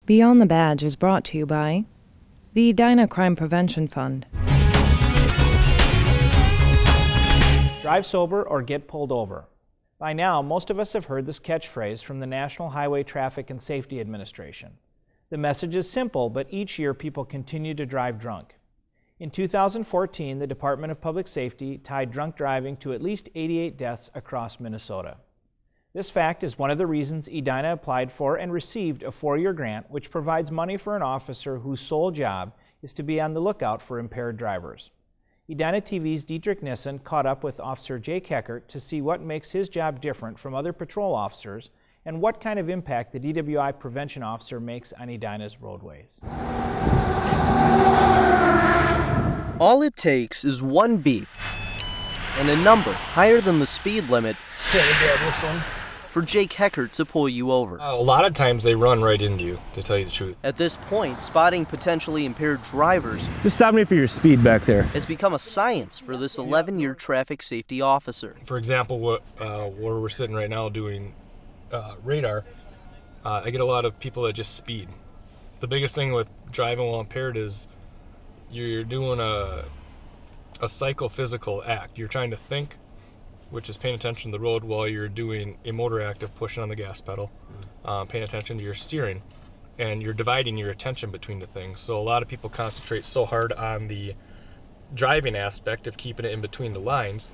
Beyond the Badge is brought to you by the Edina Crime Prevention Fund. Drive sober or get pulled over. By now, most of us have heard this catchphrase from the National Highway Traffic and Safety Administration. The message is simple, but each year people continue to drive drunk. In 2014, the Department of Public Safety tied drunk driving to at least 88 deaths across Minnesota. This fact is one of the reasons Edina applied for and received a 4-year grant which provides money for an officer whose sole job is to be on the lookout for impaired drivers. Edina TV's Dietrich Nissen caught up with Officer Jake Heckert to see what makes his job different from other patrol officers and what kind of impact the DWI prevention officer makes on Edina's roadways. All it takes is one beep and a number higher than the speed limit for Jake Heckert to pull you over. A lot of times they run right into you, to tell you the truth. At this point, spotting potentially impaired drivers just stop me for your speed back there has become a science for this 11-year traffic safety officer. For example, where we're sitting right now doing radar, I get a lot of people that just speed. The biggest thing with driving while impaired is you're doing a psychophysical act. You're trying to think, which is paying attention to the road, while you're doing a motor act of pushing on the gas pedal, paying attention to your steering, and you're dividing your attention between the things. So a lot of people concentrate so hard on the driving aspect of keeping it in between the lines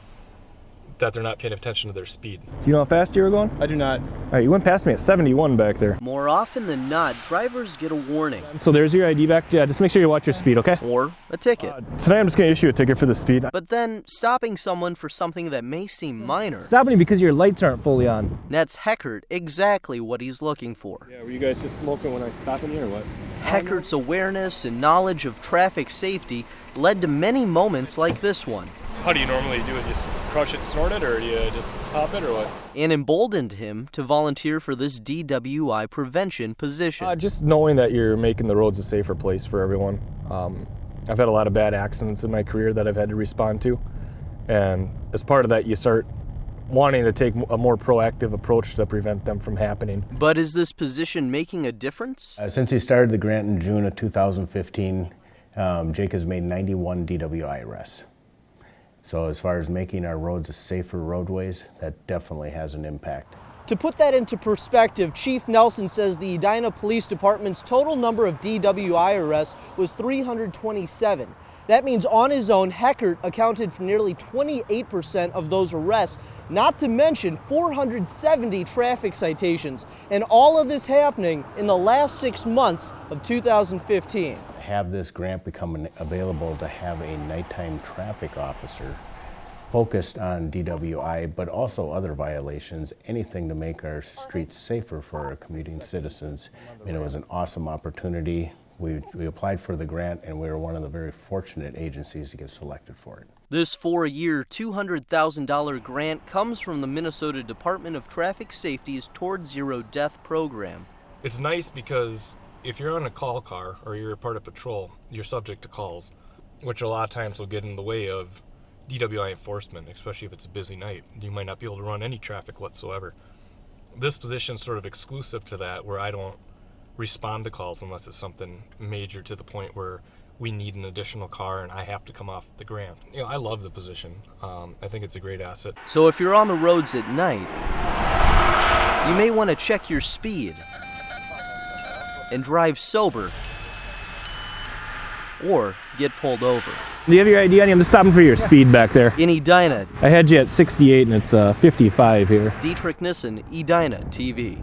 that they're not paying attention to their speed. Do you know how fast you were going? I do not. All right, you went past me at 71 back there. More often than not, drivers get a warning. So there's your ID back. Yeah, just make sure you watch your speed, okay? Or a ticket. Tonight I'm just going to issue a ticket for the speed. But then, stopping someone for something that may seem minor Stopping you because your lights aren't fully on. nets Heckert exactly what he's looking for. Yeah, were you guys just smoking when I was stopping you or what? Heckert's awareness and knowledge of traffic safety led to many moments like this one, How do you normally do it? Just crush it, snort it, or do you just pop it, or what? and emboldened him to volunteer for this DWI prevention position. Just knowing that you're making the roads a safer place for everyone. I've had a lot of bad accidents in my career that I've had to respond to. And as part of that, you start wanting to take a more proactive approach to prevent them from happening. But is this position making a difference? Since he started the grant in June of 2015, Jake has made 91 DWI arrests. So as far as making our roads safer roadways, that definitely has an impact. To put that into perspective, Chief Nelson says the Edina Police Department's total number of DWI arrests was 327. That means on his own, Heckert accounted for nearly 28% of those arrests, not to mention 470 traffic citations. And all of this happening in the last 6 months of 2015. Have this grant become available to have a nighttime traffic officer focused on DWI, but also other violations, anything to make our streets safer for our commuting citizens. I mean, it was an awesome opportunity. We applied for the grant, and we were one of the very fortunate agencies to get selected for it. This 4-year, $200,000 grant comes from the Minnesota Department of Traffic Safety's Toward Zero Death program. It's nice because if you're on a call car or you're a part of patrol, you're subject to calls, which a lot of times will get in the way of DWI enforcement, especially if it's a busy night. You might not be able to run any traffic whatsoever. This position's sort of exclusive to that, where I don't respond to calls unless it's something major to the point where we need an additional car and I have to come off the grant. You know, I love the position. I think it's a great asset. So if you're on the roads at night, you may want to check your speed and drive sober or get pulled over. Do you have your ID on you? I'm just stopping for your speed back there. In Edina, I had you at 68 and it's 55 here. Dietrich Nissen, Edina TV.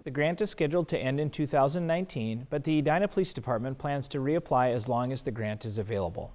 The grant is scheduled to end in 2019, but the Edina Police Department plans to reapply as long as the grant is available.